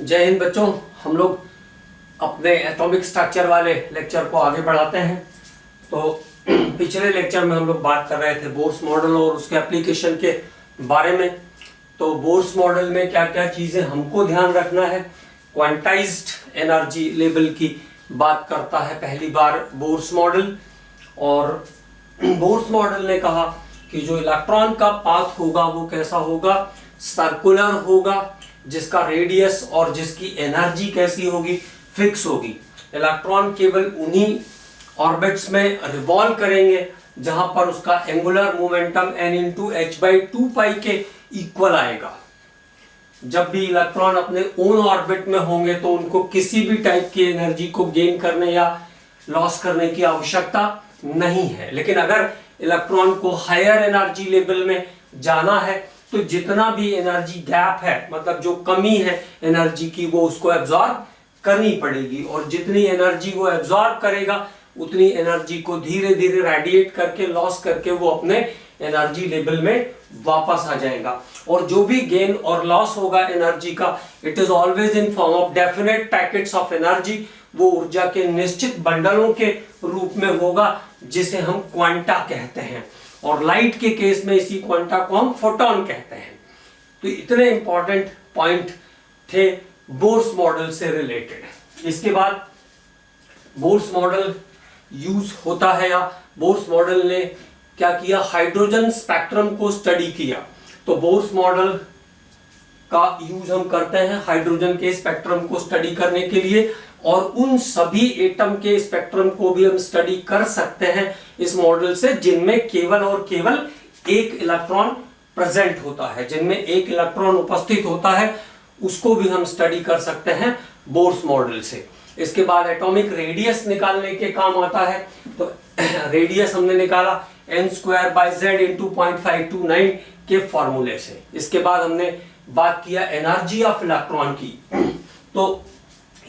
जय हिंद बच्चों। हम लोग अपने एटॉमिक स्ट्रक्चर वाले लेक्चर को आगे बढ़ाते हैं। तो पिछले लेक्चर में हम लोग बात कर रहे थे बोर्स मॉडल और उसके एप्लीकेशन के बारे में। तो बोर्स मॉडल में क्या क्या चीज़ें हमको ध्यान रखना है, क्वांटाइज्ड एनर्जी लेवल की बात करता है पहली बार बोर्स मॉडल। और बोर्स मॉडल ने कहा कि जो इलेक्ट्रॉन का पाथ होगा वो कैसा होगा, सर्कुलर होगा, जिसका रेडियस और जिसकी एनर्जी कैसी होगी, फिक्स होगी। इलेक्ट्रॉन केवल उन्हीं ऑर्बिट्स में रिवॉल्व करेंगे जहां पर उसका angular momentum n into H by 2 के इक्वल आएगा। जब भी इलेक्ट्रॉन अपने ओन ऑर्बिट में होंगे तो उनको किसी भी टाइप की एनर्जी को गेन करने या लॉस करने की आवश्यकता नहीं है। लेकिन अगर इलेक्ट्रॉन को हायर एनर्जी लेवल में जाना है तो जितना भी एनर्जी गैप है, मतलब जो कमी है एनर्जी की, वो उसको एब्जॉर्ब करनी पड़ेगी। और जितनी एनर्जी वो एब्जॉर्ब करेगा उतनी एनर्जी को धीरे धीरे रेडिएट करके, लॉस करके वो अपने एनर्जी लेवल में वापस आ जाएगा। और जो भी गेन और लॉस होगा एनर्जी का, it is always in form of definite packets of energy. वो ऊर्जा के निश्चित बंडलों के रूप में होगा जिसे हम क्वांटा कहते हैं। और लाइट के केस में इसी क्वांटा को हम फोटॉन कहते हैं। तो इतने इंपॉर्टेंट पॉइंट थे बोर्स मॉडल से रिलेटेड। इसके बाद बोर्स मॉडल यूज होता है, या बोर्स मॉडल ने क्या किया, हाइड्रोजन स्पेक्ट्रम को स्टडी किया। तो बोर्स मॉडल का यूज हम करते हैं हाइड्रोजन के स्पेक्ट्रम को स्टडी करने के लिए, और उन सभी एटम के स्पेक्ट्रम को भी हम स्टडी कर सकते हैं इस मॉडल से जिनमें केवल और केवल एक इलेक्ट्रॉन प्रेजेंट होता है, जिनमें एक इलेक्ट्रॉन उपस्थित होता है, उसको भी हम स्टडी कर सकते हैं बोर्स मॉडल से। इसके बाद एटॉमिक रेडियस निकालने के काम आता है। तो रेडियस हमने निकाला n² z इंटू 0.529 के फॉर्मूले से। इसके बाद हमने बात किया एनर्जी ऑफ इलेक्ट्रॉन की। तो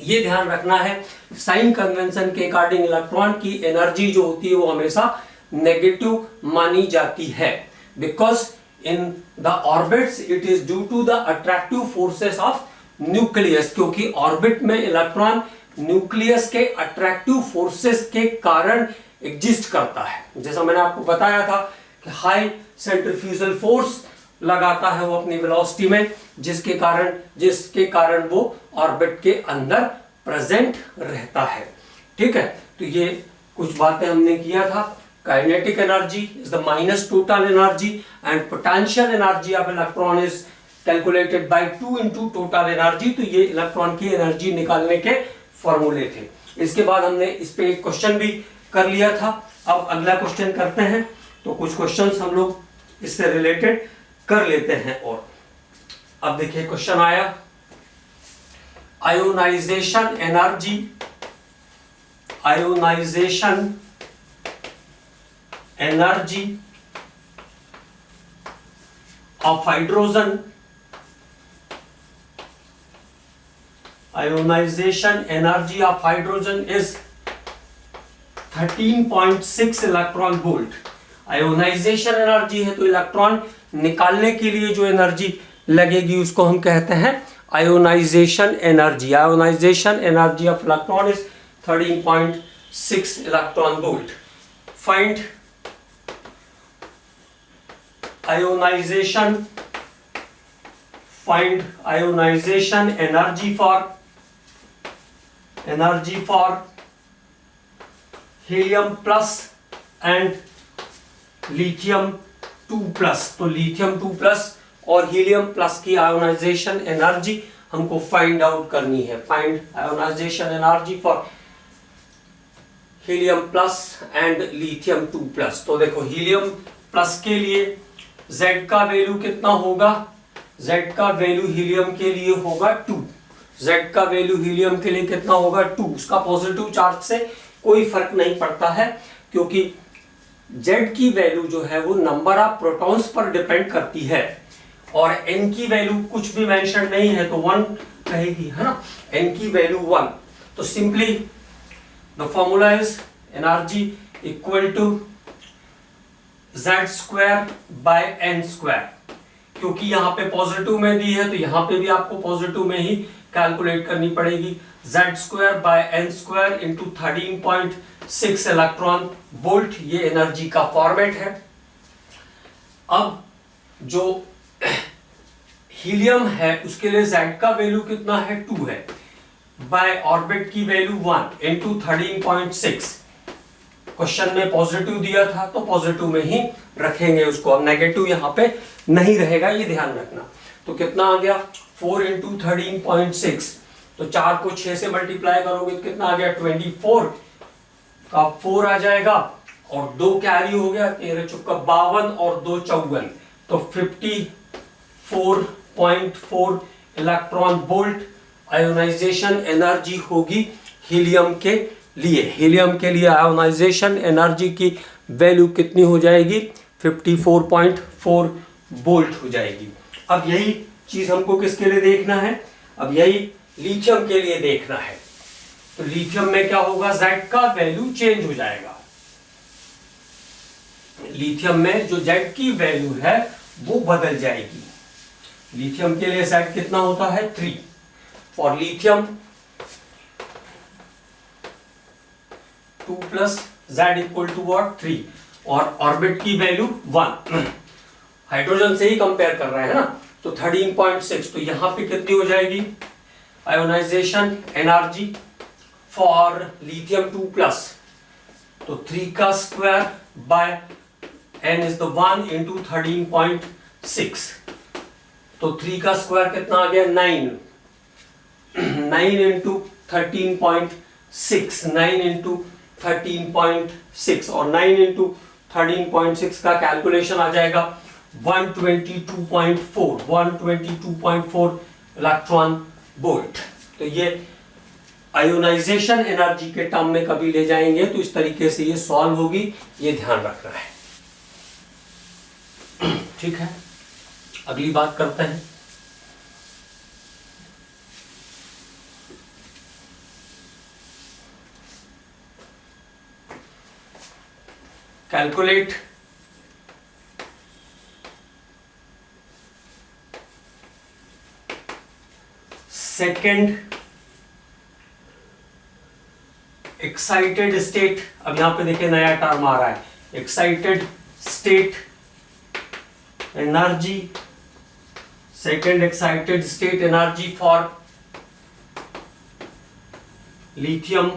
ये ध्यान रखना है, साइन कन्वेंशन के अकॉर्डिंग इलेक्ट्रॉन की एनर्जी जो होती है वो हमेशा नेगेटिव मानी जाती है, because in the orbits it is due to the attractive forces of nucleus. क्योंकि ऑर्बिट में इलेक्ट्रॉन न्यूक्लियस के अट्रैक्टिव फोर्सेस के कारण एग्जिस्ट करता है। जैसा मैंने आपको बताया था कि हाई सेंट्रीफ्यूगल फोर्स लगाता है वो अपनी वेलोसिटी में, जिसके कारण वो ऑर्बिट के अंदर प्रेजेंट रहता है। ठीक है, तो ये कुछ बातें हमने किया था। Kinetic energy is the minus total energy and potential energy of electron is calculated by 2 into total energy. तो ये इलेक्ट्रॉन की एनर्जी निकालने के फॉर्मूले थे। इसके बाद हमने इस पे एक क्वेश्चन भी कर लिया था। अब अगला क्वेश्चन करते हैं। तो कुछ क्वेश्चंस हम लोग इससे रिलेटेड कर लेते हैं। और अब देखिए क्वेश्चन आया, ionization energy of hydrogen, ionization energy of hydrogen is 13.6 electron volt. Ionization energy है तो इलेक्ट्रॉन निकालने के लिए जो एनर्जी लगेगी उसको हम कहते हैं ionization energy. Ionization energy of electron is 13.6 electron volt. Find ionization energy for helium plus and lithium 2+। तो लिथियम 2+ और हीलियम प्लस की आयोनाइजेशन एनर्जी हमको फाइंड आउट करनी है। Find ionization energy for helium plus and lithium 2+। तो देखो helium plus के लिए Z का वैल्यू कितना होगा, Z का वैल्यू हीलियम के लिए होगा 2। Z का वैल्यू हीलियम के लिए कितना होगा 2। उसका पॉजिटिव चार्ज से कोई फर्क नहीं पड़ता है, क्योंकि Z की वैल्यू जो है वो नंबर ऑफ प्रोटॉन्स पर डिपेंड करती है। और N की वैल्यू कुछ भी मेंशन नहीं है तो 1 रहेगी, है ना। N की वैल्यू 1। तो simply the formula is energy equal to Z² by N²। क्योंकि यहाँ पे पॉजिटिव में दी है तो यहाँ पे भी आपको पॉजिटिव में ही कैलकुलेट करनी पड़ेगी। Z² by n² into 13.6 electron volt, ये एनर्जी का फॉर्मेट है। अब जो हीलियम है उसके लिए Z का वैल्यू कितना है, 2 है, बाय ऑर्बिट की वैल्यू 1 इंटू 13.6। क्वेश्चन में पॉजिटिव दिया था तो पॉजिटिव में ही रखेंगे उसको, अब नेगेटिव यहाँ पे नहीं रहेगा, ये ध्यान रखना। तो कितना आ गया 4 इंटू 13.6, तो 4 को 6 से मल्टीप्लाई करोगे तो कितना आ गया 24 का 4 आ जाएगा, और 2 कैरी हो गया, 13 चौका 52 और 2 54, तो 54.4 इलेक्ट्रॉन वोल्ट आयोनाइजेशन एनर्जी होगी हीलियम के लिए। हीलियम के लिए आयोनाइजेशन एनर्जी की वैल्यू कितनी हो जाएगी, 54.4 वोल्ट हो जाएगी। अब यही चीज हमको किसके लिए देखना है, अब यही लिथियम के लिए देखना है। तो लिथियम में क्या होगा, Z का वैल्यू चेंज हो जाएगा। लिथियम में जो Z की वैल्यू है वो बदल जाएगी। लिथियम के लिए Z कितना होता है 3 for lithium 2 plus Z equal to what 3, और ऑर्बिट की वैल्यू 1, हाइड्रोजन से ही कंपेयर कर रहे हैं ना, तो 13.6, तो यहां पे कितनी हो जाएगी ionization energy for lithium 2 plus, तो 3 का square by n is the 1 into 13.6, तो 3 का स्क्वायर कितना आ गया 9 इंटू 13.6, 9 इंटू 13.6, और 9 इंटू 13.6 का कैलकुलेशन आ जाएगा 122.4 इलेक्ट्रॉन वोल्ट। तो ये आयोनाइजेशन एनर्जी के टर्म में कभी ले जाएंगे तो इस तरीके से ये सॉल्व होगी, ये ध्यान रखना है। ठीक है, अगली बात करते हैं। Calculate second excited state. अब यहां पे देखिए नया टर्म आ रहा है, excited state energy, second excited state energy for lithium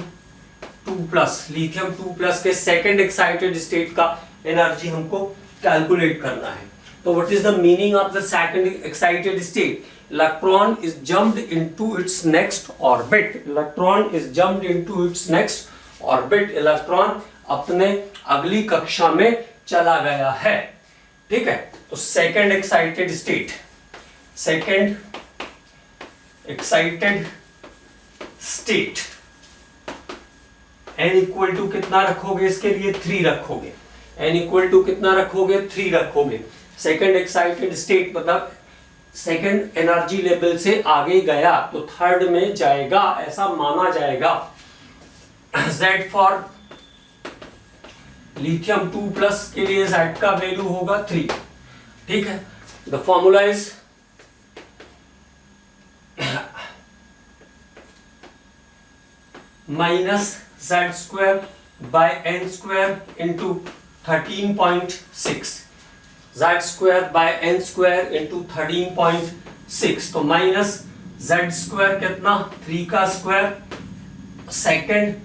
2 plus. Lithium 2 plus के सेकेंड एक्साइटेड स्टेट का एनर्जी हमको कैलकुलेट करना है। तो what is the meaning of the second excited state, electron is jumped into its next orbit, electron is jumped into its next orbit, electron अपने अगली कक्षा में चला गया है। ठीक है, तो second excited state, second excited state n equal to कितना रखोगे, इसके लिए 3 रखोगे, n इक्वल टू कितना रखोगे 3 रखोगे। सेकेंड एक्साइटेड स्टेट मतलब सेकेंड एनर्जी लेवल से आगे गया तो थर्ड में जाएगा, ऐसा माना जाएगा। Z फॉर लिथियम 2 प्लस के लिए Z का वैल्यू होगा 3। ठीक है, the formula is minus Z² by n² into 13.6, Z² by n² into 13.6, तो माइनस Z² कितना 3 का square, second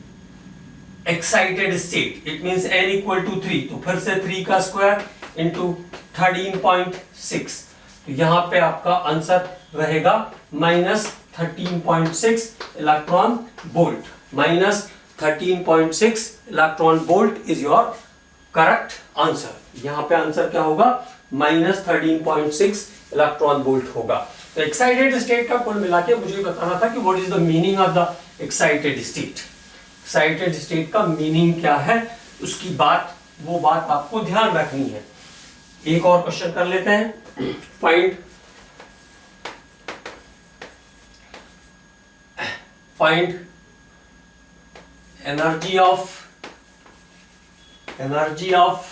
excited state, it means n equal to 3, तो फिर से 3 का स्क्वायर इंटू 13.6, तो यहां पे आपका आंसर रहेगा minus 13.6 electron volt, minus 13.6 electron volt is your correct answer. यहां पे आंसर क्या होगा माइनस 13.6 इलेक्ट्रॉन वोल्ट होगा। तो एक्साइटेड स्टेट का कुल मिला के मुझे बताना था कि what is the meaning of the excited state. Excited state का मीनिंग क्या है उसकी बात, वो बात आपको ध्यान रखनी है। एक और क्वेश्चन कर लेते हैं। Find energy of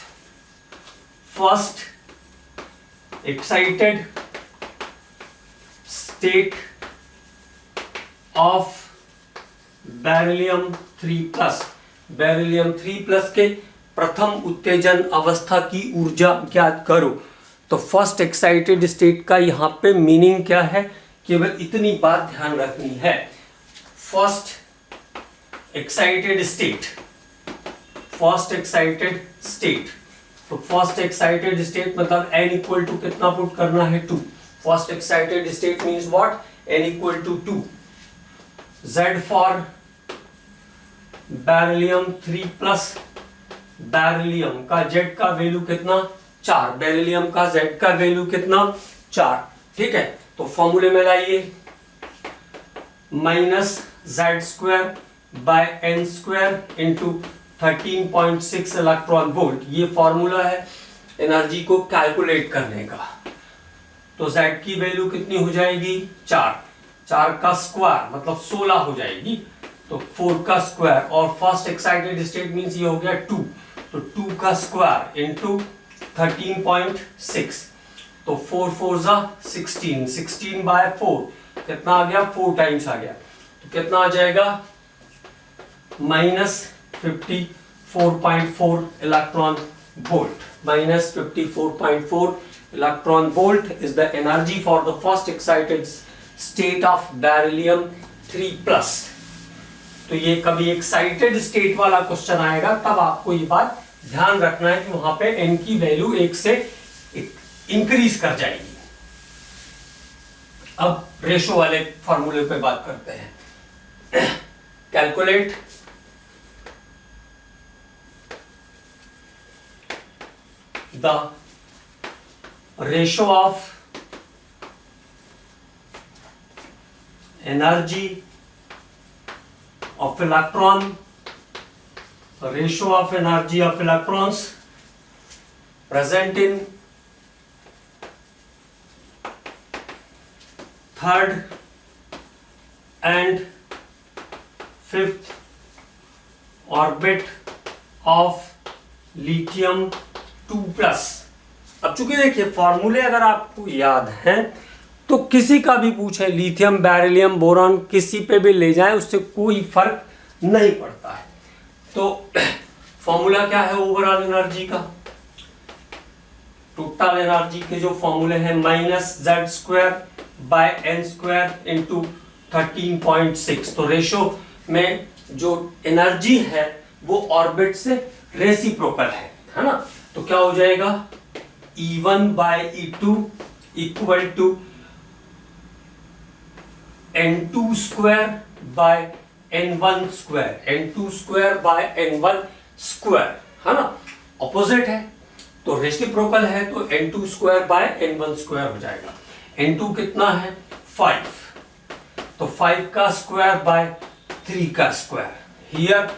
first excited state of beryllium 3+, beryllium 3+ के प्रथम उत्तेजन अवस्था की ऊर्जा ज्ञात करो। तो फर्स्ट एक्साइटेड स्टेट का यहाँ पे मीनिंग क्या है, केवल इतनी बात ध्यान रखनी है। First excited state, first excited state, तो फर्स्ट एक्साइटेड स्टेट मतलब n इक्वल टू कितना पुट करना है 2। First excited state means what, n equal to 2। Z for beryllium 3+, beryllium का Z का वैल्यू कितना 4, बेरिलियम का Z का वैल्यू कितना 4, ठीक है। तो फॉर्मूले में लाइए, -Z²/n² इंटू 13.6 इलेक्ट्रॉन वोल्ट, ये फॉर्मूला है एनर्जी को कैलकुलेट करने का। तो Z की वैल्यू कितनी हो जाएगी 4, 4 का स्क्वायर मतलब 16 हो जाएगी, तो 4 का स्क्वायर, और फर्स्ट एक्साइटेड स्टेट मींस ये हो गया 2, तो 2 का स्क्वायर इंटू 13.6, तो 4 4 जा 16, 16/4 कितना आ गया 4 टाइम्स आ गया, तो कितना आ जाएगा -54.4 electron volt. -54.4 electron volt is the energy for the first excited state of beryllium 3+। तो ये कभी एक्साइटेड स्टेट वाला क्वेश्चन आएगा तब आपको ये बात ध्यान रखना है कि वहां पे n की वैल्यू 1 से इंक्रीज कर जाएगी। अब रेशो वाले फॉर्मूले पे बात करते हैं। Calculate the ratio of energy of electron, ratio of energy of electrons present in third and fifth orbit of lithium 2+। अब चूंकि देखिए फॉर्मूले अगर आपको याद हैं तो किसी का भी पूछे, लिथियम, बेरिलियम, बोरॉन, किसी पे भी ले जाएं उससे कोई फर्क नहीं पड़ता है। तो फॉर्मूला क्या है ओवरऑल एनर्जी का, टोटल एनर्जी के जो फॉर्मूले हैं -Z²/n² इंटू 13.6। तो रेशो में जो एनर्जी है वो ऑर्बिट से रेसिप्रोकल है ना। तो क्या हो जाएगा E1/E2 इक्वल टू n2² है ना, ऑपोजिट है तो रेसिप्रोकल है, तो n2² हो जाएगा। n2 कितना है 5, तो 5 का स्क्वायर बाय 3 का square. Here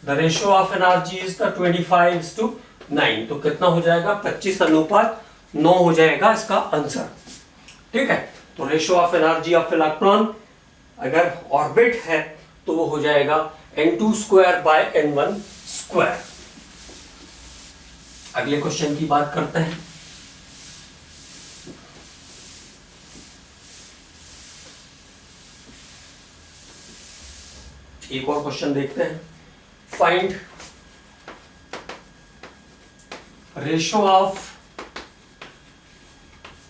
the ratio of energy is the 25:9, तो कितना हो जाएगा 25:9 हो जाएगा इसका आंसर, ठीक है। तो ratio of energy of electron अगर ऑर्बिट है तो वो हो जाएगा n2/n1²। अगले क्वेश्चन की बात करते हैं। एक और क्वेश्चन देखते हैं। Find ratio of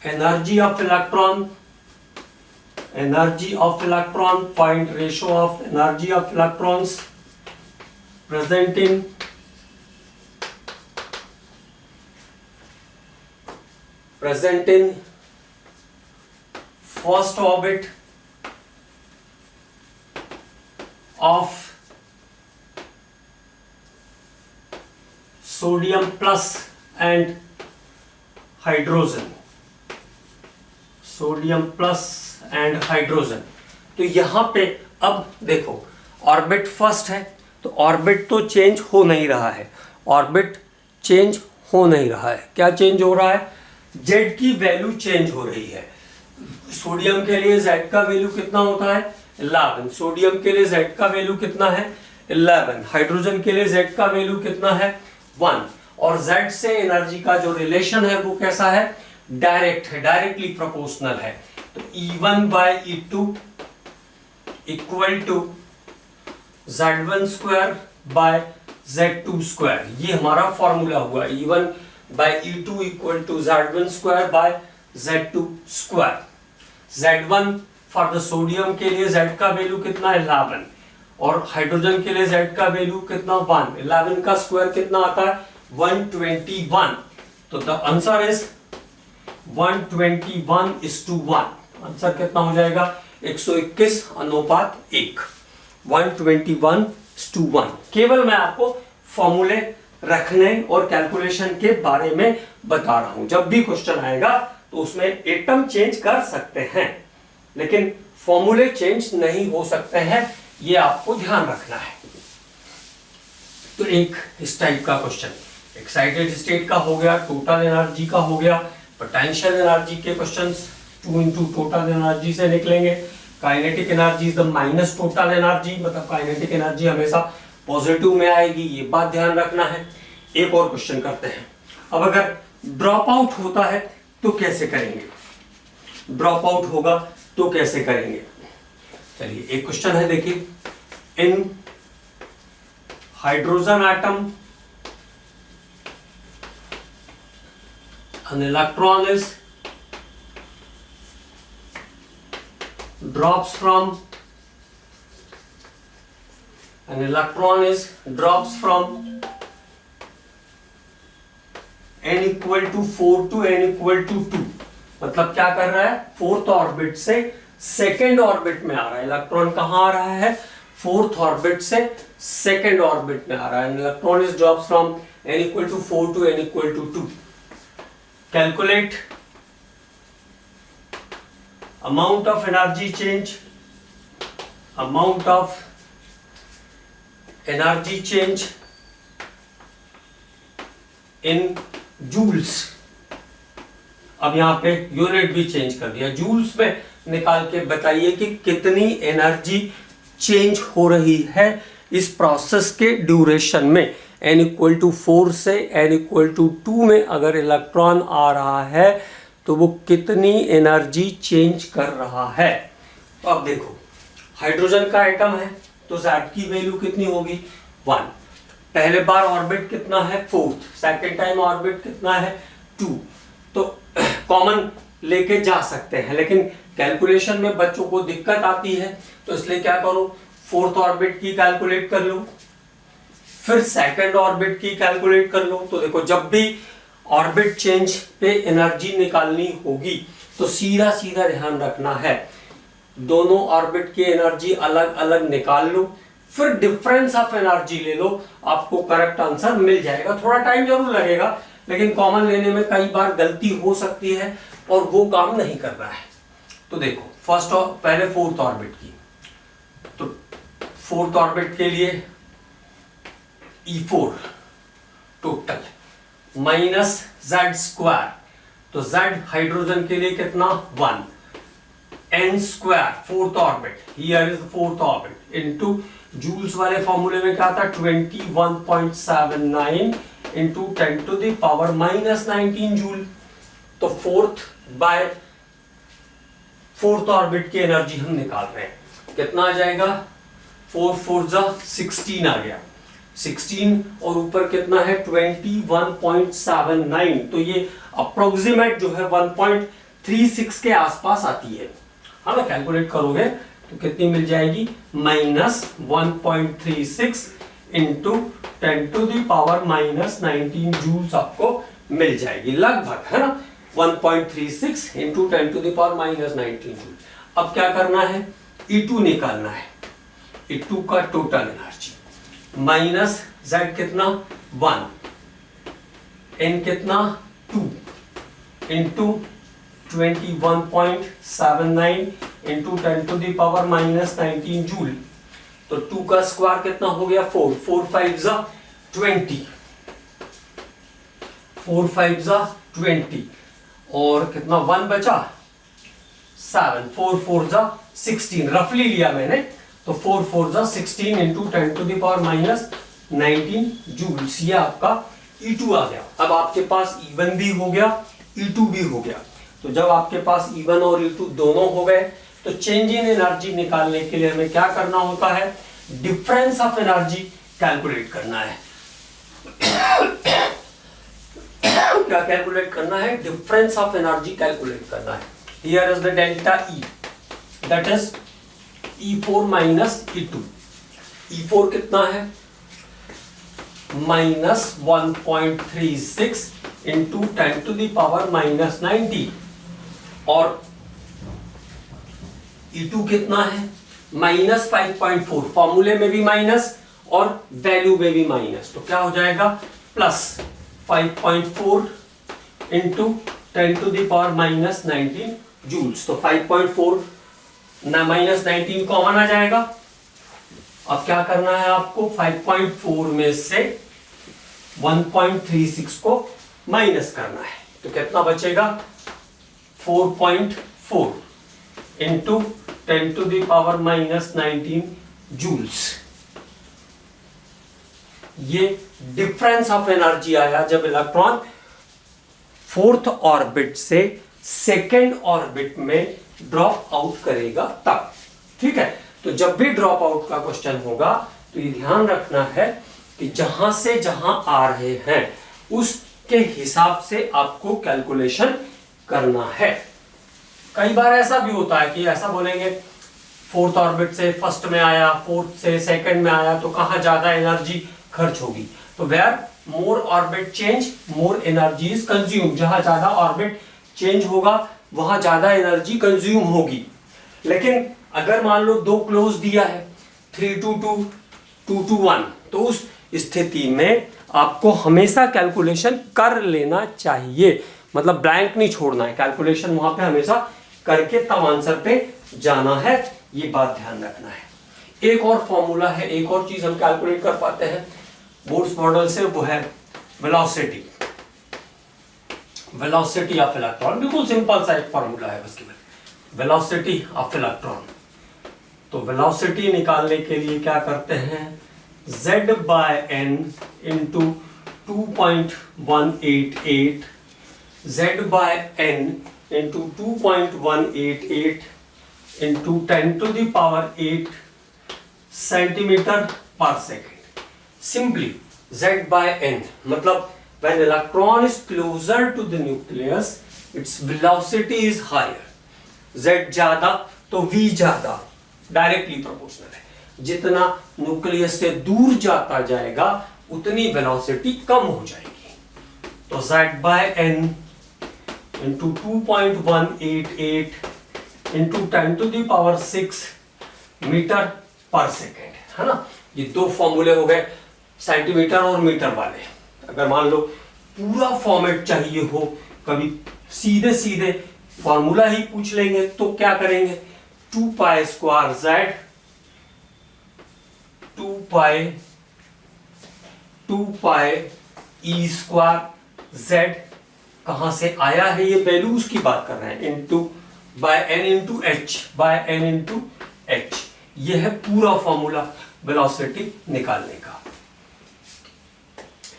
energy of electron, find ratio of energy of electrons present in first orbit of sodium plus and hydrogen, sodium plus and hydrogen. तो यहां पे अब देखो ऑर्बिट फर्स्ट है तो ऑर्बिट तो चेंज हो नहीं रहा है, ऑर्बिट चेंज हो नहीं रहा है। क्या चेंज हो रहा है, जेड की वैल्यू चेंज हो रही है। सोडियम के लिए जेड का वैल्यू कितना होता है 11, सोडियम के लिए जेड का वैल्यू कितना है 11, हाइड्रोजन के लिए जेड का वैल्यू कितना है 1, और जेड से एनर्जी का जो रिलेशन है वो कैसा है डायरेक्ट है, डायरेक्टली प्रोपोर्शनल है। तो E1/E2 equal to Z1 square by Z2 square, ये हमारा फॉर्मूला हुआ। E1 by E2 equal to Z1 square by Z2 square. Z1 for the sodium के लिए Z का वैल्यू कितना है 11, और हाइड्रोजन के लिए Z का वैल्यू कितना 1। 11 का स्क्वायर कितना आता है 121, तो द आंसर इज 121:1। आंसर कितना हो जाएगा 121:1, 121:1। केवल मैं आपको फॉर्मूले रखने और कैलकुलेशन के बारे में बता रहा हूं। जब भी क्वेश्चन आएगा तो उसमें एटम चेंज कर सकते हैं, लेकिन फॉर्मूले चेंज नहीं हो सकते हैं, ये आपको ध्यान रखना है। तो एक इस टाइप का क्वेश्चन एक्साइटेड स्टेट का हो गया, टोटल एनर्जी का हो गया, पोटेंशियल एनर्जी के क्वेश्चंस 2 into टोटल एनर्जी से निकलेंगे। Kinetic energy is the minus total energy, मतलब काइनेटिक एनर्जी हमेशा पॉजिटिव में आएगी, ये बात ध्यान रखना है। एक और क्वेश्चन करते हैं। अब अगर ड्रॉप आउट होता है तो कैसे करेंगे, ड्रॉप आउट होगा तो कैसे करेंगे। चलिए एक क्वेश्चन है, देखिए, in hydrogen atom an electron is drops from n equal to 4 to n equal to 2, मतलब क्या कर रहा है, फोर्थ ऑर्बिट से सेकेंड ऑर्बिट में आ रहा है। इलेक्ट्रॉन कहां आ रहा है, फोर्थ ऑर्बिट से सेकेंड ऑर्बिट में आ रहा है। Electron is drops from n equal to 4 to n equal to 2। Calculate amount of energy change in joules। अब यहां पे यूनिट भी चेंज कर दिया, जूल्स में निकाल के बताइए कि कितनी एनर्जी चेंज हो रही है इस प्रोसेस के ड्यूरेशन में। n इक्वल टू 4 से n इक्वल टू 2 में अगर इलेक्ट्रॉन आ रहा है तो वो कितनी एनर्जी चेंज कर रहा है। तो अब देखो, हाइड्रोजन का एटम है तो Z की वैल्यू कितनी होगी 1। पहले बार ऑर्बिट कितना है 4th, सेकेंड टाइम ऑर्बिट कितना है 2। तो कॉमन लेके जा सकते हैं, लेकिन कैलकुलेशन में बच्चों को दिक्कत आती है, तो इसलिए क्या करो, फोर्थ ऑर्बिट की कैलकुलेट कर लो, फिर सेकंड ऑर्बिट की कैलकुलेट कर लो। तो देखो, जब भी ऑर्बिट चेंज पे एनर्जी निकालनी होगी तो सीधा सीधा ध्यान रखना है, दोनों ऑर्बिट की एनर्जी अलग अलग निकाल लो, फिर डिफरेंस ऑफ एनर्जी ले लो, आपको करेक्ट आंसर मिल जाएगा। थोड़ा टाइम जरूर लगेगा, लेकिन कॉमन लेने में कई बार गलती हो सकती है और वो काम नहीं कर रहा है। तो देखो, पहले फोर्थ ऑर्बिट की, तो फोर्थ ऑर्बिट के लिए E4 total minus Z square, तो Z हाइड्रोजन के लिए कितना 1, n square fourth orbit, here is fourth orbit, into joules वाले फॉर्मूले में क्या था 21.79 into 10 to the power -19 joule. तो फोर्थ ऑर्बिट की एनर्जी हम निकाल रहे हैं, कितना आ जाएगा 4 4 16 आ गया, 16 और ऊपर कितना है 21.79, तो ये अप्रोक्सीमेट जो है 1.36 के आसपास आती है। हाँ ना, कैलकुलेट करोगे तो कितनी मिल जाएगी -1.36 into 10 to the power -19 joules आपको मिल जाएगी लगभग, है ना। 1.36 into 10 to the power -19 joule. अब क्या करना है, E2 निकालना है, E2 का टोटल एनर्जी माइनस Z कितना 1, N कितना 2 into 21.79 into 10 to the power -19 joule. तो 2 का स्क्वायर कितना हो गया 4, 4 5 20, 4 5 20 और कितना 1 बचा 7, 4 4 16, रफली लिया मैंने, तो 4 4 16 into 10 to the power -19 joules, ये आपका E2 आ गया। अब आपके पास E1 भी हो गया, E2 भी हो गया। तो जब आपके पास E1 और E2 दोनों हो गए तो चेंज इन एनर्जी निकालने के लिए हमें क्या करना होता है, डिफरेंस ऑफ एनर्जी कैलकुलेट करना है। क्या कैलकुलेट करना है, डिफरेंस ऑफ एनर्जी कैलकुलेट करना है। Here is the delta E, that is E4 minus E2। E4 कितना है, minus 1.36 into 10 to the power minus 90, और E2 कितना है, माइनस 5.4। फॉर्मूले में भी माइनस और वैल्यू में भी माइनस, तो क्या हो जाएगा, plus 5.4 into 10 to the power minus 19 joules. तो 5.4 माइनस 19 कॉमन आ जाएगा। अब क्या करना है आपको, 5.4 में से 1.36 को माइनस करना है, तो कितना बचेगा, 4.4 into 10 to the power minus 19 joules. ये डिफरेंस ऑफ एनर्जी आया जब इलेक्ट्रॉन फोर्थ ऑर्बिट से सेकेंड ऑर्बिट में ड्रॉप आउट करेगा तब। ठीक है, तो जब भी ड्रॉप आउट का क्वेश्चन होगा तो ये ध्यान रखना है कि जहां से जहां आ रहे हैं उसके हिसाब से आपको कैलकुलेशन करना है। कई बार ऐसा भी होता है कि ऐसा बोलेंगे फोर्थ ऑर्बिट से फर्स्ट में आया, फोर्थ से सेकंड में आया, तो कहां ज्यादा एनर्जी खर्च होगी, तो where more orbit change more energy is consume. जहां ज्यादा ऑर्बिट चेंज होगा वहां ज्यादा एनर्जी कंज्यूम होगी। लेकिन अगर मान लो दो क्लोज दिया है 322 221, तो उस स्थिति में आपको हमेशा कैलकुलेशन कर लेना चाहिए, मतलब ब्लैंक नहीं छोड़ना है, कैलकुलेशन वहां पे हमेशा करके तब आंसर पे जाना है, ये बात ध्यान रखना है। एक और फॉर्मूला है, एक और चीज हम कैलकुलेट कर पाते हैं बोर्स मॉडल से, वो है वेलोसिटी। वेलोसिटी ऑफ इलेक्ट्रॉन, बिल्कुल सिंपल सा एक फॉर्मूला है बस केवल, वेलोसिटी ऑफ इलेक्ट्रॉन। तो वेलोसिटी निकालने के लिए क्या करते हैं, z by n into 2.188, z by n into 2.188 into 10 to the power 8 centimetre per second. Simply z by n, मतलब when electron is closer to the nucleus its velocity is higher। z ज्यादा तो v ज्यादा, directly proportional है। जितना nucleus से दूर जाता जाएगा उतनी वेलोसिटी कम हो जाएगी। तो z by n into 2.188 into 10 to the power 6 metre per second, है ना। ये दो फॉर्मूले हो गए सेंटीमीटर और मीटर वाले। अगर मान लो पूरा फॉर्मेट चाहिए हो, कभी सीधे सीधे फॉर्मूला ही पूछ लेंगे, तो क्या करेंगे, 2 पाई स्क्वायर z 2 पाई ई स्क्वायर z, कहां से आया है ये वैल्यू उसकी बात कर रहे हैं, into by n into H, by n into H. ये है पूरा फॉर्मूला वेलोसिटी निकालने का।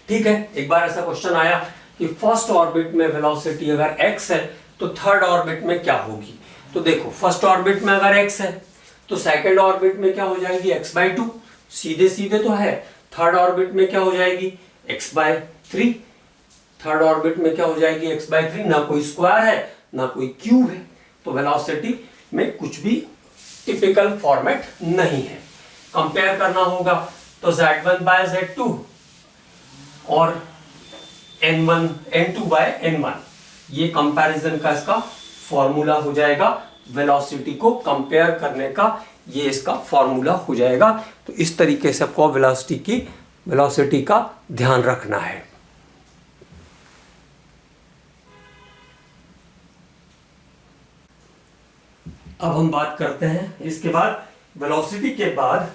ठीक है, एक बार ऐसा क्वेश्चन आया कि फर्स्ट ऑर्बिट में वेलोसिटी अगर x है तो थर्ड ऑर्बिट में क्या होगी। तो देखो, फर्स्ट ऑर्बिट में अगर x है तो सेकंड ऑर्बिट में क्या हो जाएगी, x/2, सीधे सीधे तो है। थर्ड ऑर्बिट में क्या हो जाएगी, x/3, थर्ड ऑर्बिट में क्या हो जाएगी, x/3। ना कोई स्क्वायर है ना कोई क्यूब है, तो वेलोसिटी में कुछ भी टिपिकल फॉर्मेट नहीं है। कंपेयर करना होगा तो z1 बाय z2 और n2 बाय n1, ये कंपैरिजन का इसका फॉर्मूला हो जाएगा। वेलोसिटी को कंपेयर करने का ये इसका फॉर्मूला हो जाएगा। तो इस तरीके से आपको वेलोसिटी का ध्यान रखना है। अब हम बात करते हैं इसके बाद, वेलोसिटी के बाद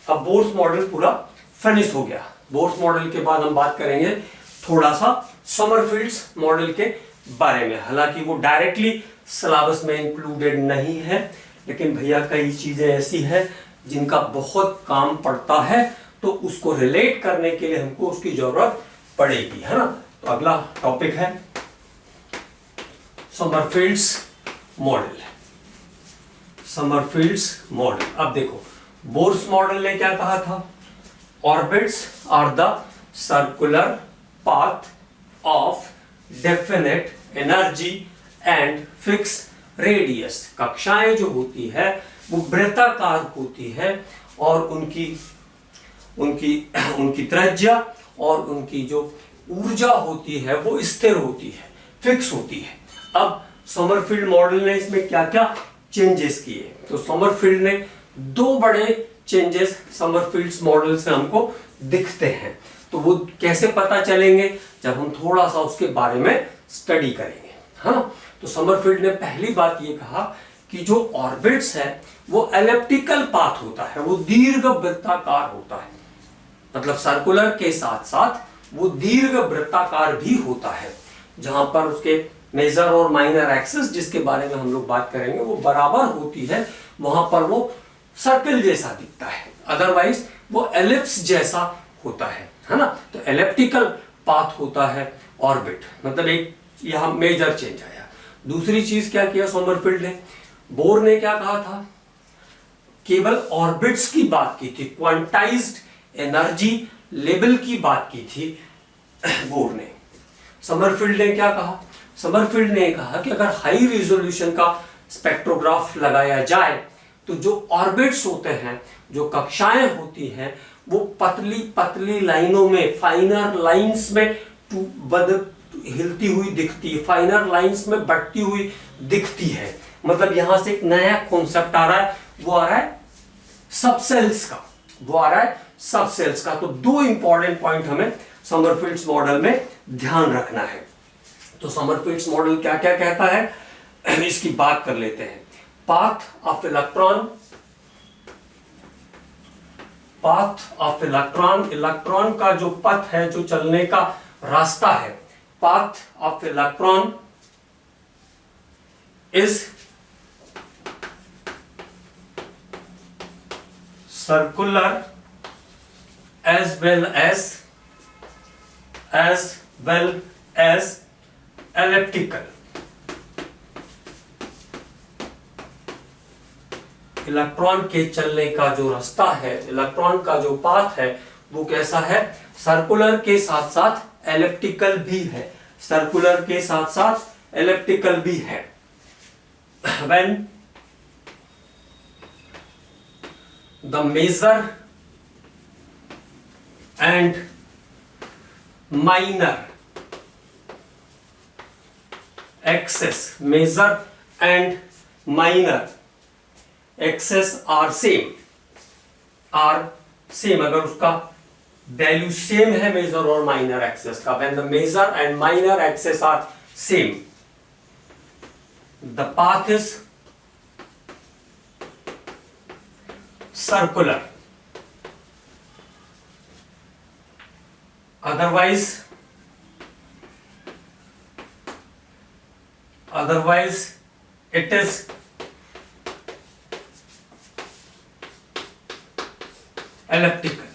अब बोर्स मॉडल पूरा फिनिश हो गया। बोर्स मॉडल के बाद हम बात करेंगे थोड़ा सा समरफील्ड्स मॉडल के बारे में। हालांकि वो डायरेक्टली सिलेबस में इंक्लूडेड नहीं है, लेकिन भैया कई चीजें ऐसी हैं जिनका बहुत काम पड़ता है, तो उसको रिलेट करने के लिए हमको उसकी जरूरत पड़ेगी, है ना। तो अगला टॉपिक है समरफील्ड्स मॉडल। समरफील्ड्स मॉडल। अब देखो बोर्स मॉडल ने क्या कहा था, orbits are the circular path of definite energy and fix radius. कक्षाएं जो होती है वो वृत्ताकार होती है और उनकी उनकी उनकी त्रिज्या और उनकी जो ऊर्जा होती है वो स्थिर होती है, फिक्स होती है। अब समरफील्ड मॉडल ने इसमें क्या क्या चेंजेस किए, तो समरफील्ड ने दो बड़े चेंजेस समरफील्ड मॉडल से हमको दिखते हैं। तो वो कैसे पता चलेंगे, जब हम थोड़ा सा उसके बारे में स्टडी करेंगे, है ना। तो समरफील्ड ने पहली बात ये कहा कि जो ऑर्बिट्स है वो एलिप्टिकल पाथ होता है, वो दीर्घ वृत्ताकार होता है, मतलब सर्कुलर के साथ साथ वो दीर्घ वृत्ताकार भी होता है, जहां पर उसके मेजर और माइनर एक्सिस, जिसके बारे में हम लोग बात करेंगे, वो बराबर होती है, वहां पर वो सर्कल जैसा दिखता है, अदरवाइज वो एलिप्स जैसा होता है ना। तो एलिप्टिकल पाथ होता है ऑर्बिट, मतलब एक यहां मेजर चेंज आया। दूसरी चीज क्या किया समरफील्ड ने, बोर ने क्या कहा था, केवल ऑर्बिट्स की बात की थी, क्वांटाइज्ड एनर्जी लेवल की बात की थी बोर ने। समरफील्ड ने क्या कहा, समरफील्ड ने कहा कि अगर हाई रिजोल्यूशन का स्पेक्ट्रोग्राफ लगाया जाए तो जो ऑर्बिट्स होते हैं, जो कक्षाएं होती हैं, वो पतली पतली लाइनों में, फाइनर लाइंस में हिलती हुई दिखती है, फाइनर लाइंस में बढ़ती हुई दिखती है। मतलब यहां से एक नया कॉन्सेप्ट आ रहा है, वो आ रहा है सबसेल्स का, वो आ रहा है सबसेल्स का। तो दो इंपॉर्टेंट पॉइंट हमें समरफील्ड्स मॉडल में ध्यान रखना है। तो समरफील्ड्स मॉडल क्या क्या कहता है, इसकी बात कर लेते हैं। Path of electron, path of electron, electron का जो पथ है, जो चलने का रास्ता है, path of electron is circular as well as elliptical। Electron के चलने का जो रास्ता है, इलेक्ट्रॉन का जो पाथ है, वो कैसा है, सर्कुलर के साथ साथ एलिप्टिकल भी है, सर्कुलर के साथ साथ एलिप्टिकल भी है। When the major and minor axis, major and minor axis are same, अगर उसका वैल्यू सेम है मेजर और माइनर एक्सेस का, when the major and minor axis are same, the path is circular, otherwise it is elliptical.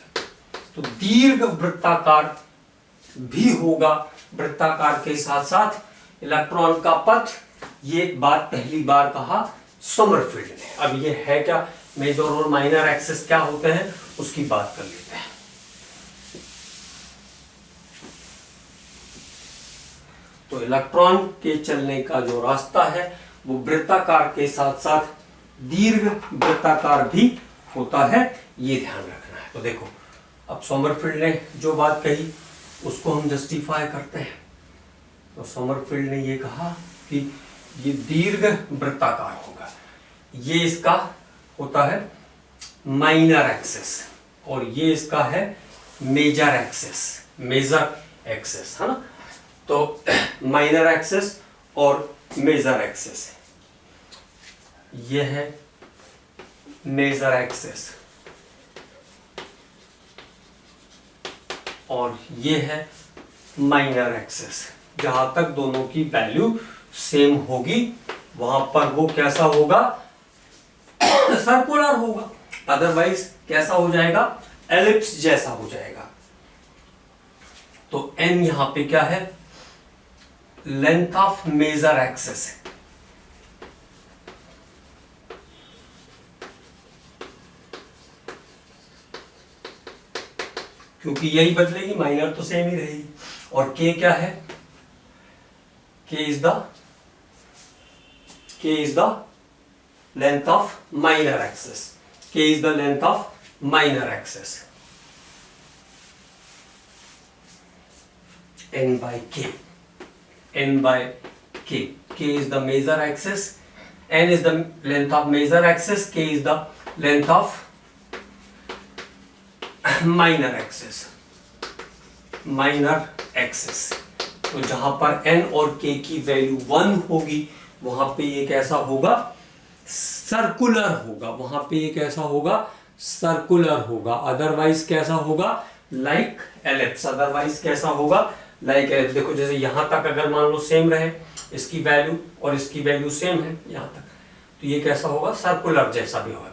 तो दीर्घ वृत्ताकार भी होगा, वृत्ताकार के साथ साथ इलेक्ट्रॉन का पथ, ये बात पहली बार कहा समरफील्ड ने। अब ये है क्या, मेजर और माइनर एक्सिस क्या होते हैं उसकी बात कर लेते हैं। तो इलेक्ट्रॉन के चलने का जो रास्ता है वो वृत्ताकार के साथ साथ दीर्घ वृत्ताकार भी होता है, ये ध्यान रखना है। तो देखो अब समरफील्ड ने जो बात कही उसको हम जस्टिफाई करते हैं। तो समरफील्ड ने ये कहा कि ये दीर्घ वृत्ताकार होगा, ये इसका होता है माइनर एक्सिस और ये इसका है मेजर एक्सिस, मेजर एक्सिस, है ना। तो माइनर एक्सिस और मेजर एक्सिस, ये है मेजर एक्सिस और ये है माइनर एक्सिस। जहां तक दोनों की वैल्यू सेम होगी वहां पर वो कैसा होगा, सर्कुलर होगा, अदरवाइज कैसा हो जाएगा, एलिप्स जैसा हो जाएगा। तो n यहां पे क्या है, लेंथ ऑफ मेजर एक्सिस है, क्योंकि यही बदलेगी, माइनर तो सेम ही रहेगी। और k क्या है? k is the length of minor axis. k is the length of minor axis. n by k k is the major axis, n is the length of major axis, k is the length of minor axis। तो जहां पर n और k की value 1 होगी वहां पे ये कैसा होगा? सर्कुलर होगा। वहां पे ये कैसा होगा? सर्कुलर होगा। अदरवाइज कैसा होगा? Like ellipse. अदरवाइज कैसा होगा? Like ellipse. देखो जैसे यहां तक अगर मान लो सेम रहे इसकी वैल्यू और इसकी वैल्यू सेम है यहां तक, तो ये कैसा होगा? सर्कुलर जैसा भी होगा।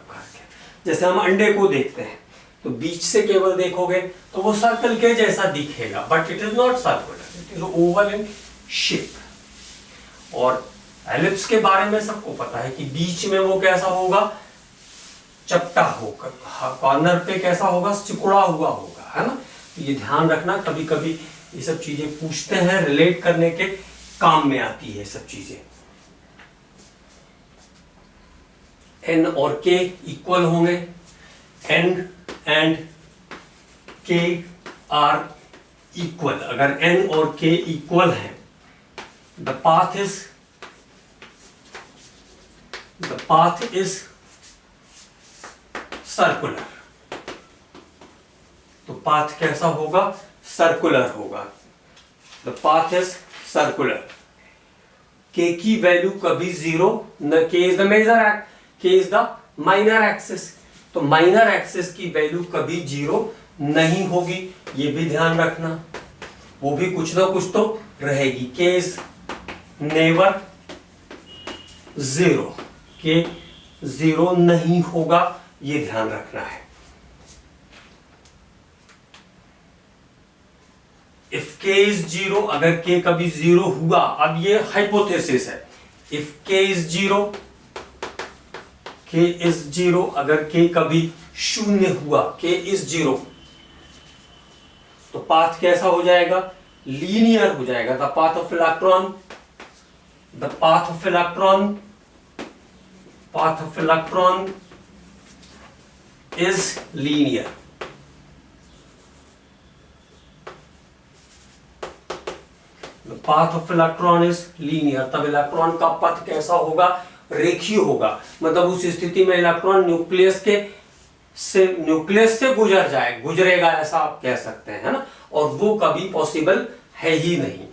जैसे हम अंडे को देखते हैं तो बीच से केवल देखोगे तो वो सर्कल के जैसा दिखेगा, but it is not circular, it is oval in shape. और एलिप्स के बारे में सबको पता है कि बीच में वो कैसा होगा? चपटा होगा, कॉर्नर पे कैसा होगा? सिकुड़ा हुआ होगा, है ना। तो ये ध्यान रखना, कभी कभी ये सब चीजें पूछते हैं, रिलेट करने के काम में आती है सब चीजें। n और k इक्वल होंगे, n and k are equal. अगर n और k इक्वल है, द पाथ इज सर्कुलर। तो पाथ कैसा होगा? सर्कुलर होगा। The path is circular. k की वैल्यू कभी 0 न, k is the major k is the minor axis, तो माइनर एक्सिस की वैल्यू कभी 0 नहीं होगी, ये भी ध्यान रखना। वो भी कुछ ना कुछ तो रहेगी। k इज नेवर 0, k 0 नहीं होगा, ये ध्यान रखना है। इफ k इज 0, अगर k कभी 0 हुआ, अब ये हाइपोथेसिस है, if k is 0, k is 0, अगर k कभी 0 हुआ, k इज 0, तो पाथ कैसा हो जाएगा? लीनियर हो जाएगा। The path of electron is linear. Path of electron is linear. तब इलेक्ट्रॉन का पथ कैसा होगा? रेखीय होगा। मतलब उस स्थिति में इलेक्ट्रॉन न्यूक्लियस से गुजरेगा, ऐसा आप कह सकते हैं, है ना। और वो कभी पॉसिबल है ही नहीं,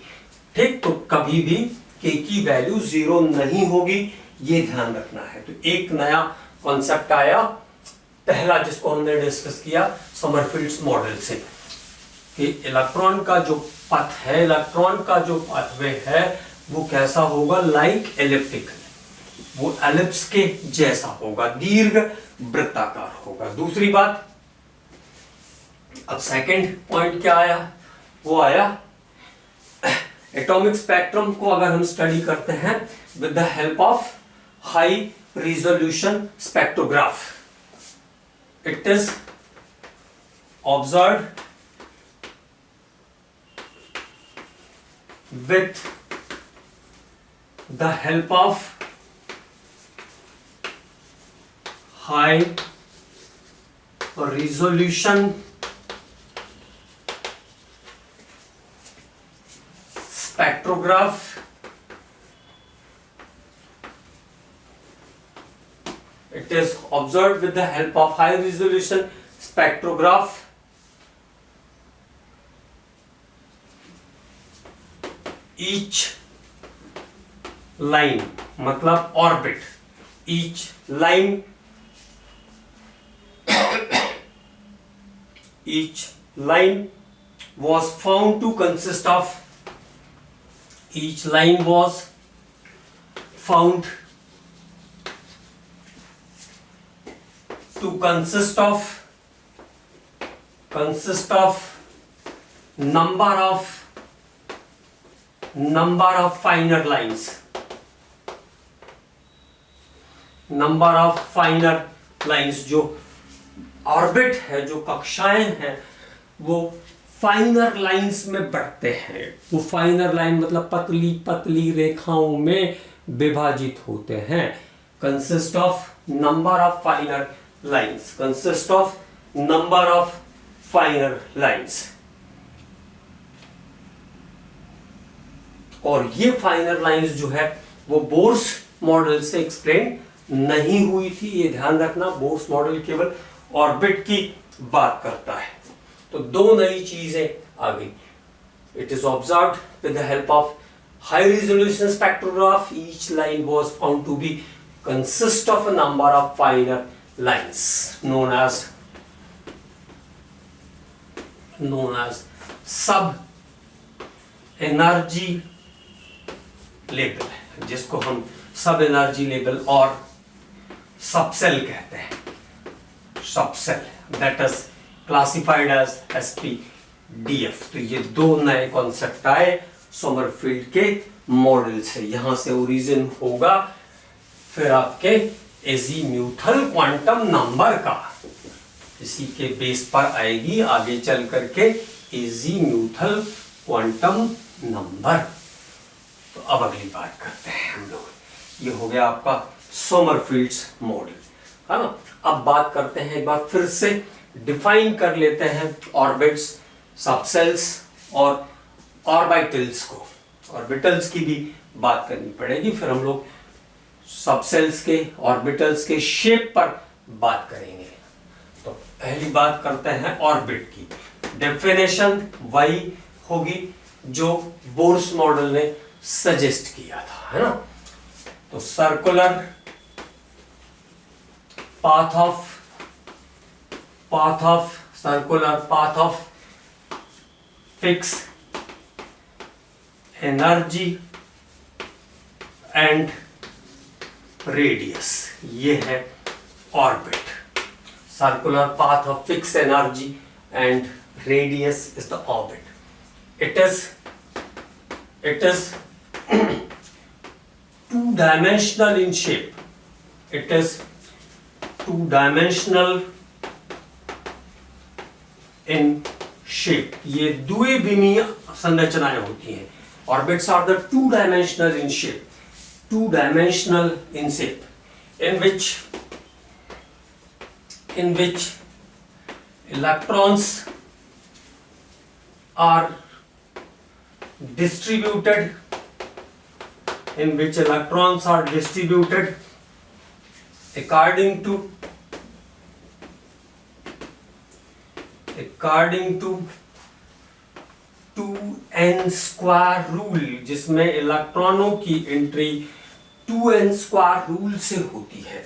ठीक। तो कभी भी k की वैल्यू 0 नहीं होगी, ये ध्यान रखना है। तो एक नया कॉन्सेप्ट आया, पहला जिसको हमने डिस्कस किया समरफील्ड्स मॉडल से, कि इलेक्ट्रॉन का जो पथ है, इलेक्ट्रॉन का जो पाथवे है, वो कैसा होगा? लाइक एलिप्टिकल, वो एलिप्स के जैसा होगा, दीर्घ वृत्ताकार होगा। दूसरी बात, अब सेकंड पॉइंट क्या आया? वो आया एटॉमिक स्पेक्ट्रम को अगर हम स्टडी करते हैं with the help of high resolution spectrograph, it is observed with the help of high resolution spectrograph. It is observed with the help of high resolution spectrograph. Each line मतलब orbit, each line was found to consist of, each line was found to consist of number of finer lines, जो orbit है, जो कक्षाएं हैं वो फाइनर lines में बढ़ते हैं। वो फाइनर लाइन मतलब पतली पतली रेखाओं में विभाजित होते हैं। Consist of number of finer lines, consist of number of finer lines. और ये फाइनर लाइंस जो है वो बोर्स मॉडल से एक्सप्लेन नहीं हुई थी, ये ध्यान रखना। बोर्स मॉडल केवल ऑर्बिट की बात करता है। तो दो नई चीजें आ गई। It is observed with the help of high resolution spectrograph, each line was found to be consist of a number of finer lines known as sub energy level, जिसको हम सब एनर्जी लेवल और subshell कहते हैं। Subshell that is classified as SPDF। तो ये दो नए concept आए सोमरफील्ड के मॉडल से। यहां से ओरिजिन होगा फिर आपके एजीम्यूथल क्वांटम नंबर का, इसी के बेस पर आएगी आगे चल करके एजीम्यूथल क्वांटम नंबर। तो अब अगली बात करते हैं हम लोग। ये हो गया आपका सोमरफील्ड्स मॉडल, है ना। अब बात करते हैं, एक बार फिर से डिफाइन कर लेते हैं ऑर्बिट्स, सबसेल्स और ऑर्बिटल्स को। ऑर्बिटल्स की भी बात करनी पड़ेगी, फिर हम लोग सबसेल्स के, ऑर्बिटल्स के शेप पर बात करेंगे। तो पहली बात करते हैं ऑर्बिट की। डेफिनेशन वही होगी जो बोर्स मॉडल ने सजेस्ट किया था, है ना। तो circular path of fix energy and radius, ये है orbit. Circular path of fix energy and radius is the orbit. It is two-dimensional in shape. It is two-dimensional in shape. ये द्विविमीय संरचनाएं होती हैं। Orbits are the two-dimensional in shape. Two-dimensional in shape, in which electrons are distributed, according to 2n square rule, जिसमें इलेक्ट्रॉनों की entry 2n square rule से होती है।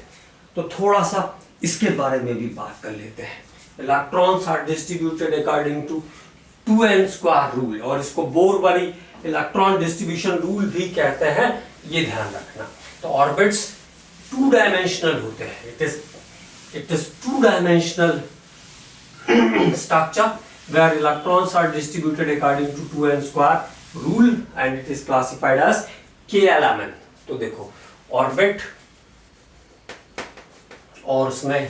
तो थोड़ा सा इसके बारे में भी बात कर लेते हैं। Electrons are distributed according to 2n square rule, और इसको बोर-बरी इलेक्ट्रॉन डिस्ट्रीब्यूशन रूल भी कहते हैं, ये ध्यान रखना। तो ऑर्बिट्स टू डायमेंशनल होते हैं। It is two dimensional structure where electrons are distributed according to 2n square rule and it is classified as KLMN। तो देखो ऑर्बिट और उसमें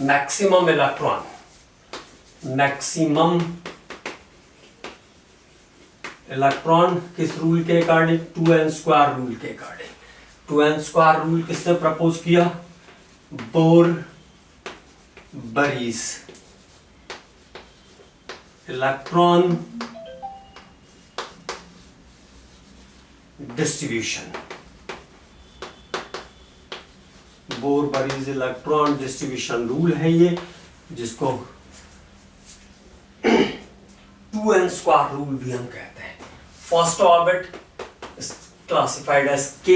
मैक्सिमम इलेक्ट्रॉन किस रूल के अकॉर्डिंग? 2n स्क्वायर रूल के according. 2n square rule किसने propose किया? Bohr Bury. Electron distribution, Bohr Bury electron distribution rule है ये, जिसको 2n स्क्वायर रूल भी हम कहते हैं। First orbit classified as K।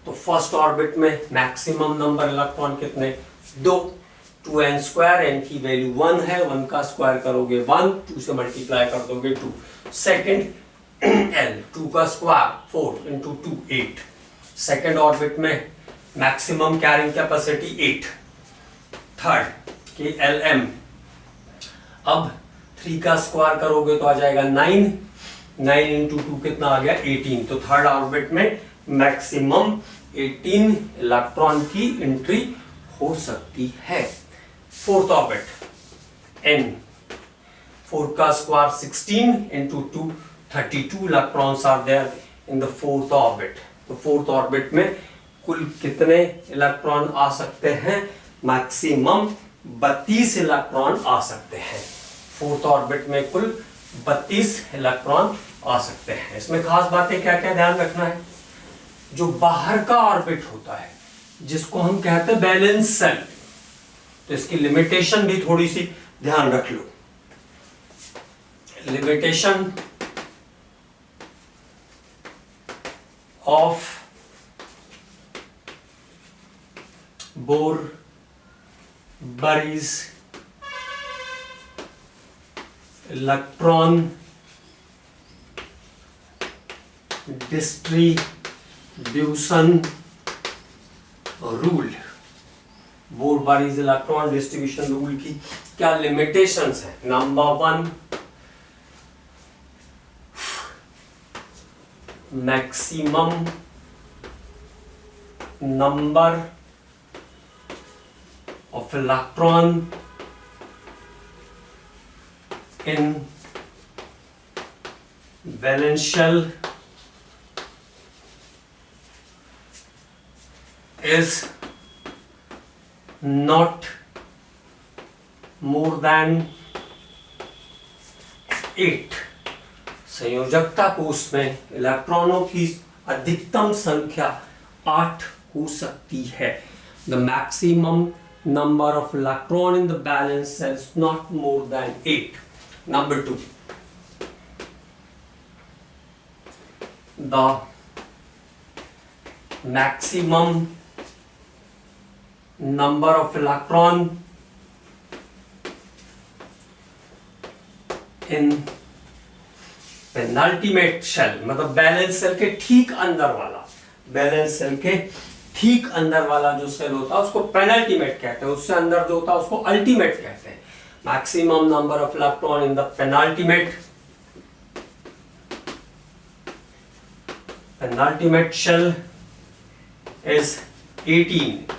तो फर्स्ट ऑर्बिट में मैक्सिमम नंबर इलेक्ट्रॉन कितने? 2। 2n स्क्वायर, n की वैल्यू 1 है, 1 का स्क्वायर करोगे 1, 2 से मल्टीप्लाई कर दोगे 2। सेकंड L, 2 का स्क्वायर 4 इंटू 2 8। सेकंड ऑर्बिट में maximum carrying capacity 8। Third KLM, अब 3 का स्क्वायर करोगे तो आ जाएगा 9, 9 इंटू 2 कितना आ गया? 18। तो थर्ड ऑर्बिट में मैक्सिमम 18 इलेक्ट्रॉन की एंट्री हो सकती है। फोर्थ ऑर्बिट N, 4 का square 16 into 2 32 electrons are there in the fourth orbit. तो फोर्थ ऑर्बिट में कुल कितने इलेक्ट्रॉन आ सकते हैं? मैक्सिमम 32 इलेक्ट्रॉन आ सकते हैं। फोर्थ ऑर्बिट में कुल 32 इलेक्ट्रॉन आ सकते हैं। इसमें खास बातें क्या क्या ध्यान रखना है? जो बाहर का ऑर्बिट होता है जिसको हम कहते हैं बैलेंस सेल, तो इसकी लिमिटेशन भी थोड़ी सी ध्यान रख लो। Limitation of Bohr Bury electron distribution rule. Bohr Bury electron distribution rule की क्या लिमिटेशंस है? Number 1, maximum number of electron in valence shell is not more than 8। संयोजकता कोष में इलेक्ट्रॉनों की अधिकतम संख्या 8 हो सकती है। The maximum number of electron in the valence cell is not more than 8. Number 2, the maximum number of electron in penultimate shell, मतलब बैलेंस सेल के ठीक अंदर वाला, बैलेंस सेल के ठीक अंदर वाला जो सेल होता है उसको पेनल्टीमेट कहते हैं, उससे अंदर जो होता है उसको अल्टीमेट कहते हैं। Maximum number of electron in the penultimate shell is 18।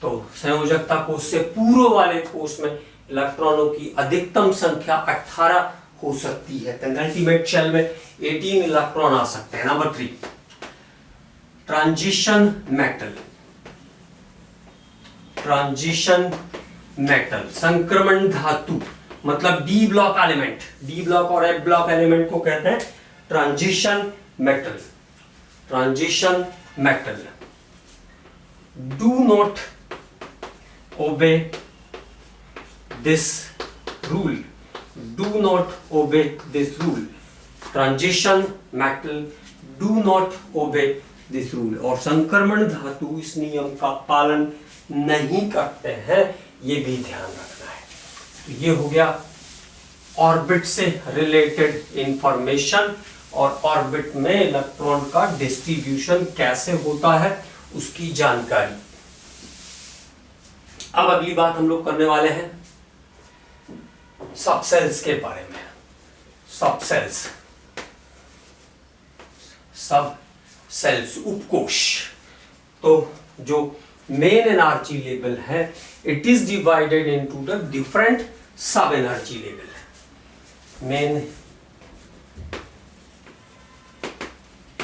तो संयोजकता कोष से पूर्व वाले कोष में इलेक्ट्रॉनों की अधिकतम संख्या 18 हो सकती है। पेनल्टीमेट शेल में 18 इलेक्ट्रॉन आ सकते हैं। Number 3, transition metal. Transition metal संक्रमण धातु, मतलब D block element, D block और एफ ब्लॉक एलिमेंट को कहते हैं transition metal. Transition metal do not obey this rule, do not obey this rule. Transition metal do not obey this rule, और संक्रमण धातु इस नियम का पालन नहीं करते हैं, ये भी ध्यान रखना है। तो ये हो गया ऑर्बिट से रिलेटेड इंफॉर्मेशन, और ऑर्बिट में इलेक्ट्रॉन का डिस्ट्रीब्यूशन कैसे होता है उसकी जानकारी। अब अगली बात हम लोग करने वाले हैं सबसेल्स के बारे में। सबसेल्स, सब सेल्स, उपकोष। तो जो मेन एनर्जी लेवल है, it is divided into the different sub energy level. Main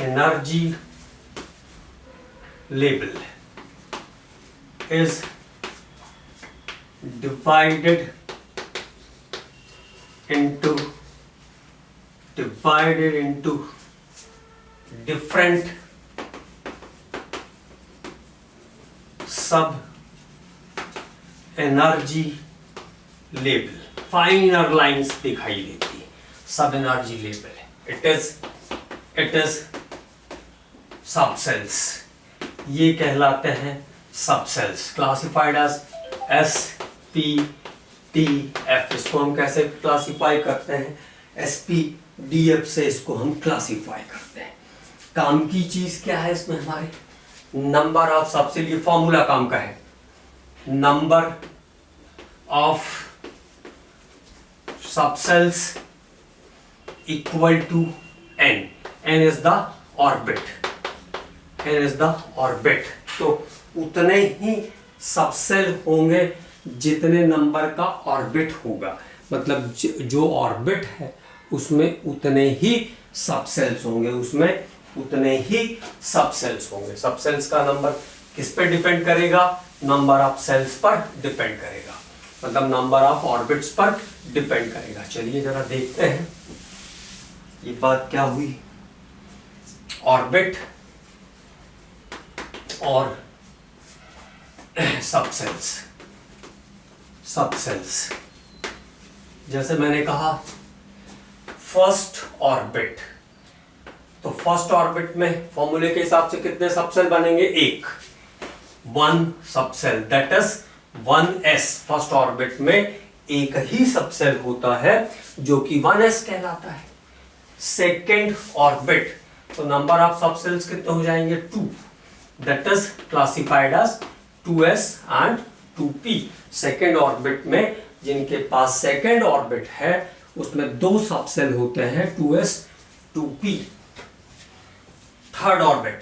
energy level is divided into different sub energy level। Finer lines दिखाई देती है। Sub energy level it is sub shells, ये कहलाते हैं सब sales. Classified as SPTF। इसको हम कैसे क्लासिफाई करते हैं? SPDF से इसको हम क्लासिफाई करते हैं। काम की चीज क्या है इसमें हमारे? नंबर ऑफ सबसेल, ये फॉर्मूला काम का है। Number of subshells equal to n। n is the orbit, n is the orbit. तो उतने ही सबसेल होंगे जितने नंबर का ऑर्बिट होगा। मतलब जो ऑर्बिट है उसमें उतने ही सबसेल्स होंगे, उसमें उतने ही सबसेल्स होंगे। सबसेल्स का नंबर किस पे डिपेंड करेगा? नंबर ऑफ सेल्स पर डिपेंड करेगा, मतलब नंबर ऑफ ऑर्बिट्स पर डिपेंड करेगा। चलिए जरा देखते हैं ये बात क्या हुई। ऑर्बिट और सबसेल्स, सबसेल्स जैसे मैंने कहा फर्स्ट ऑर्बिट, तो फर्स्ट ऑर्बिट में फॉर्मूले के हिसाब से कितने सबसेल बनेंगे? एक, one subshell, that is 1s। First orbit में एक ही सबसेल होता है जो कि 1s कहलाता है। सेकेंड ऑर्बिट, तो नंबर ऑफ सबसेल्स कितने हो जाएंगे? 2, that is classified as 2s and 2p। Second orbit में जिनके पास सेकेंड ऑर्बिट है उसमें 2 सबसेल होते हैं, 2s 2p। Third orbit,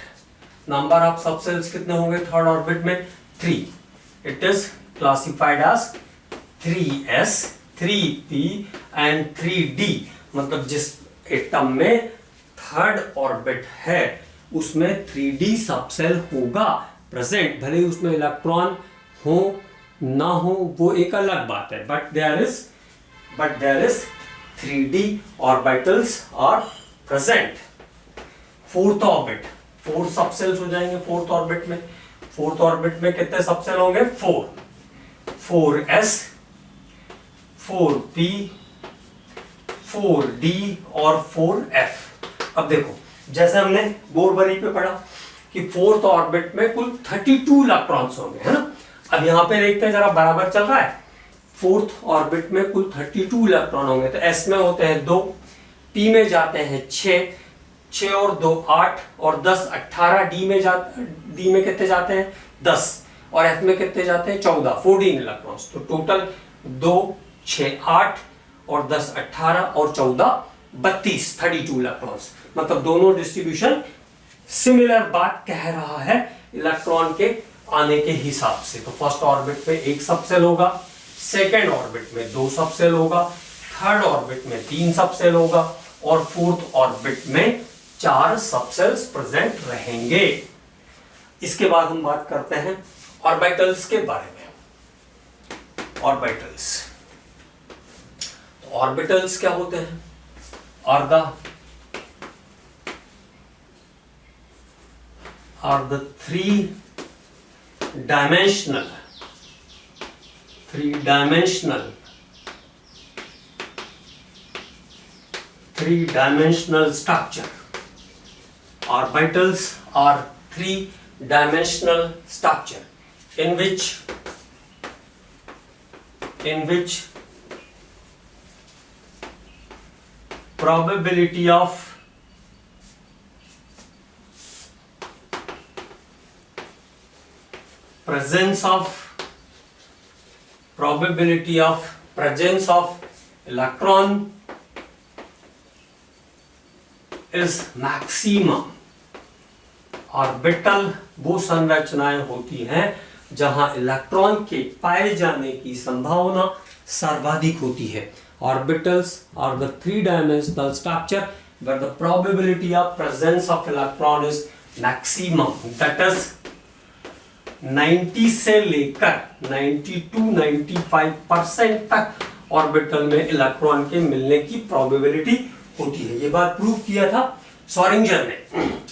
number of subshells कितने होंगे थर्ड ऑर्बिट में? 3, it is classified as 3s 3p and 3d। मतलब जिस एटम में थर्ड ऑर्बिट है उसमें 3d सबसेल होगा प्रेजेंट, भले ही उसमें इलेक्ट्रॉन हो ना हो वो एक अलग बात है, but there is 3d orbitals are present. Fourth orbit, 4 subshells हो जाएंगे फोर्थ ऑर्बिट में। फोर्थ ऑर्बिट में कितने सबसेल होंगे? 4, 4s 4p 4d और 4f। अब देखो जैसे हमने बोरबरी पे पढ़ा कि फोर्थ ऑर्बिट में कुल 32 इलेक्ट्रॉन्स होंगे, है ना। अब यहां पे देखते हैं जरा बराबर चल रहा है। फोर्थ ऑर्बिट में कुल 32 इलेक्ट्रॉन होंगे, तो s में होते हैं 2, p में जाते हैं 6 और 2 8 और 10 18, d में कितने जाते हैं? 10 और f में कितने जाते हैं? 14, 14 इलेक्ट्रॉन्स। तो टोटल 2 6 8 और 10 18 और 14 32, 32 इलेक्ट्रॉन्स। मतलब दोनों डिस्ट्रीब्यूशन सिमिलर बात कह रहा है इलेक्ट्रॉन के आने के हिसाब से। तो फर्स्ट ऑर्बिट में 1 सबसेल होगा, सेकेंड ऑर्बिट में 2 सबसेल होगा, थर्ड ऑर्बिट में 3 सबसेल होगा और फोर्थ ऑर्बिट में 4 सबसेल्स प्रेजेंट रहेंगे। इसके बाद हम बात करते हैं ऑर्बिटल्स के बारे में। ऑर्बिटल्स, ऑर्बिटल्स क्या होते हैं? are the three-dimensional structure. Orbitals are three-dimensional structure in which probability of presence of electron is maximum. Orbital वो संरचनाएं होती हैं जहां इलेक्ट्रॉन के पाए जाने की संभावना सर्वाधिक होती है। Orbitals are the 3-dimensional structure where the probability of presence of electron is maximum, that is 90 से लेकर 90-95% तक ऑर्बिटल में इलेक्ट्रॉन के मिलने की प्रोबेबिलिटी होती है। ये बात प्रूव किया था श्रोडिंगर ने,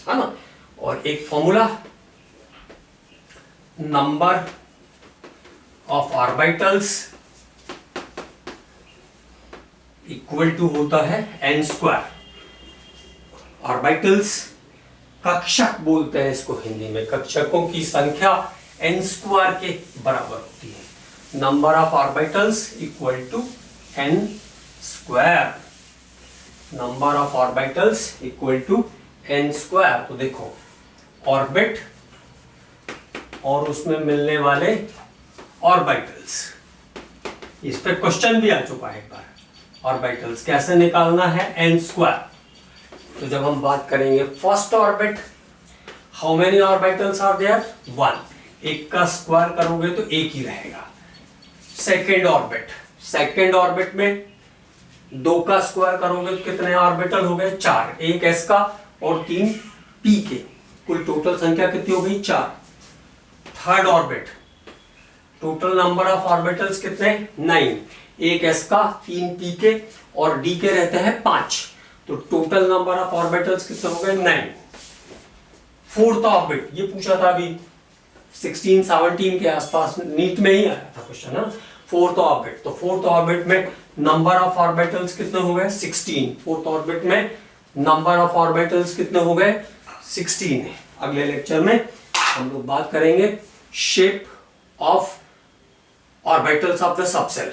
है ना। और एक formula, number of orbitals equal to होता है n²। ऑर्बिटल्स कक्षक बोलते हैं इसको हिंदी में, कक्षकों की संख्या n² के बराबर होती है। Number of orbitals equal to n²। Number of orbitals equal to n²। तो देखो ऑर्बिट और उसमें मिलने वाले ऑर्बिटल्स, इस पे क्वेश्चन भी आ चुका है एक बार। ऑर्बिटल्स कैसे निकालना है? n²। तो जब हम बात करेंगे first orbit, how many orbitals are there? 1। एक का स्क्वायर करोगे तो एक ही रहेगा। सेकेंड ऑर्बिट, सेकेंड ऑर्बिट में 2 का स्क्वायर करोगे तो कितने ऑर्बिटल हो गए? 4, एक s का और 3 p के, कुल टोटल संख्या कितनी हो गई? 4। Third orbit, total number of orbitals कितने? 9, एक s का, 3 p के और d के रहते हैं 5, तो टोटल नंबर ऑफ ऑर्बिटल्स कितने हो गए? 9। फोर्थ ऑर्बिट, ये पूछा था अभी 16-17 के आसपास, नीट में ही आया था क्वेश्चन है। फोर्थ ऑर्बिट, तो फोर्थ ऑर्बिट में नंबर ऑफ ऑर्बिटल्स कितने हो गए? 16। फोर्थ ऑर्बिट में नंबर ऑफ ऑर्बिटल्स कितने हो गए? 16 है। अगले लेक्चर में हम लोग बात करेंगे shape of orbitals of the subshell.